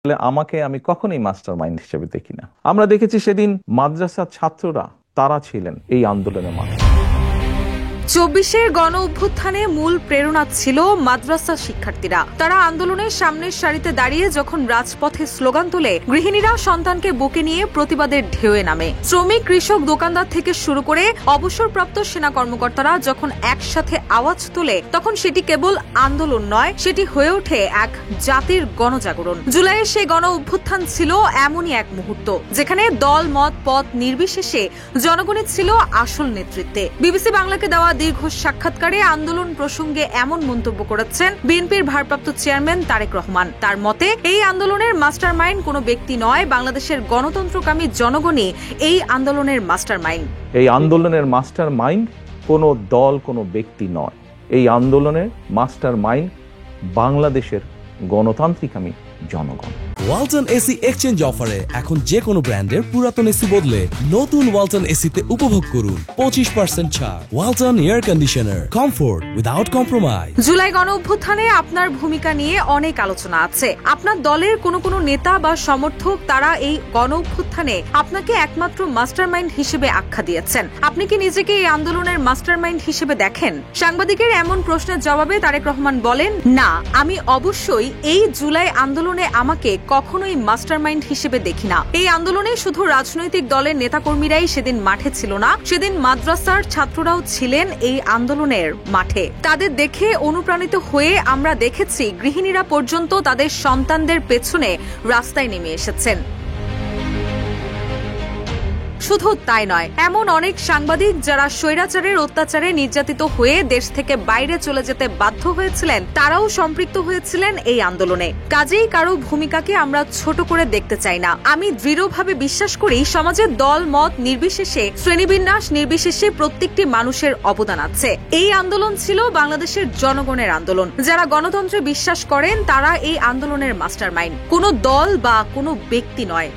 আমাকে আমি কখনোই মাস্টার মাইন্ড হিসেবে দেখি না। আমরা দেখেছি সেদিন মাদ্রাসার ছাত্ররা তারা ছিলেন এই আন্দোলনের মাঝে। ২৪-এর গণ অভ্যুত্থানে মূল প্রেরণা ছিল মাদ্রাসা শিক্ষার্থীরা। তারা আন্দোলনের সামনের সারিতে দাঁড়িয়ে যখন রাজপথে স্লোগান তোলে, গৃহিণীরা সন্তানকে বুকে নিয়ে প্রতিবাদের ঢেউয়ে নামে। শ্রমিক, কৃষক, দোকানদার থেকে শুরু করে অবসরপ্রাপ্ত সেনা কর্মকর্তারা যখন একসাথে আওয়াজ তোলে, তখন সেটি কেবল আন্দোলন নয়, সেটি হয়ে ওঠে এক জাতির গণজাগরণ। জুলাইয়ের সেই গণ অভ্যুত্থান ছিল এমনই এক মুহূর্ত যেখানে দল, মত, পথ নির্বিশেষে জনগণের ছিল আসল নেতৃত্বে। বিবিসি বাংলাকে দেওয়া দীর্ঘ সাক্ষাৎকারে আন্দোলন প্রসঙ্গে এমন মন্তব্য করেছেন বিএনপির ভারপ্রাপ্ত চেয়ারম্যান তারেক রহমান। তার মতে, এই আন্দোলনের মাস্টারমাইন্ড কোনো ব্যক্তি নয়, বাংলাদেশের গণতন্ত্রকামী জনগণই এই আন্দোলনের মাস্টারমাইন্ড। এই আন্দোলনের মাস্টার মাইন্ড কোনো দল, কোনো ব্যক্তি নয়। এই আন্দোলনের মাস্টার মাইন্ড বাংলাদেশের গণতান্ত্রিকামী জনগণ। ওয়ালটন এসি এক্সচেঞ্জ অফারে এখন যে কোনো ব্র্যান্ডের পুরাতন এসি বদলে নতুন ওয়ালটন এসিতে উপভোগ করুন 25% ছাড়। Walton air conditioner, comfort without compromise. July গণ অভ্যুত্থানে আপনার ভূমিকা নিয়ে অনেক আলোচনা আছে। আপনার দলের কোনো নেতা বা সমর্থক তারা এই গণ অভ্যুত্থানে আপনাকে একমাত্র মাস্টারমাইন্ড হিসেবে আখ্যা দিয়েছেন। আপনি কি নিজেকে এই আন্দোলনের মাস্টারমাইন্ড হিসেবে দেখেন? সাংবাদিকের এমন প্রশ্নের জবাবে তারেক রহমান বলেন, না, আমি অবশ্যই এই জুলাই আন্দোলনে আমাকে কখনোই মাস্টারমাইন্ড হিসেবে দেখি না। এই আন্দোলনে শুধু রাজনৈতিক দলের নেতাকর্মীরাই সেদিন মাঠে ছিল না, সেদিন মাদ্রাসার ছাত্ররাও ছিলেন এই আন্দোলনের মাঠে। তাদের দেখে অনুপ্রাণিত হয়ে আমরা দেখেছি গৃহিণীরা পর্যন্ত তাদের সন্তানদের পেছনে রাস্তায় নেমে এসেছেন। শুধু তাই নয়, এমন অনেক সাংবাদিক যারা স্বৈরাচারের অত্যাচারে নির্যাতিত হয়ে দেশ থেকে বাইরে চলে যেতে বাধ্য হয়েছিলেন, তারাও সম্পৃক্ত হয়েছিলেন এই আন্দোলনে। কাজেই কারো ভূমিকাকে আমরা ছোট করে দেখতে চাই না। আমি দৃঢ়ভাবে বিশ্বাস করি সমাজের দল, মত নির্বিশেষে, শ্রেণীবিন্যাস নির্বিশেষে প্রত্যেকটি মানুষের অবদান আছে। এই আন্দোলন ছিল বাংলাদেশের জনগণের আন্দোলন। যারা গণতন্ত্রে বিশ্বাস করেন তারা এই আন্দোলনের মাস্টারমাইন্ড, কোনো দল বা কোনো ব্যক্তি নয়।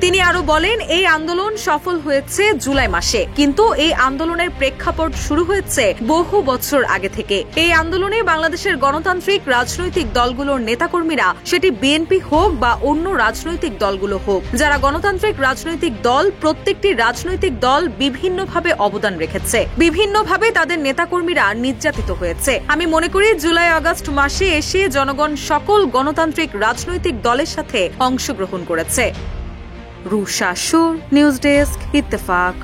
তিনি আরো বলেন, এই আন্দোলন সফল হয়েছে জুলাই মাসে, কিন্তু এই আন্দোলনের প্রেক্ষাপট শুরু হয়েছে বহু বছর আগে থেকে। এই আন্দোলনে বাংলাদেশের গণতান্ত্রিক রাজনৈতিক দলগুলোর নেতাকর্মীরা, সেটি বিএনপি হোক বা অন্য রাজনৈতিক দলগুলো হোক, যারা গণতান্ত্রিক রাজনৈতিক দল, প্রত্যেকটি রাজনৈতিক দল বিভিন্নভাবে অবদান রেখেছে, বিভিন্নভাবে তাদের নেতাকর্মীরা নির্যাতিত হয়েছে। আমি মনে করি জুলাই আগস্ট মাসে এসে জনগণ সকল গণতান্ত্রিক রাজনৈতিক দলের সাথে অংশগ্রহণ করেছে। রুশা সুর, নিউজ ডেস্ক, ইত্তেফাক।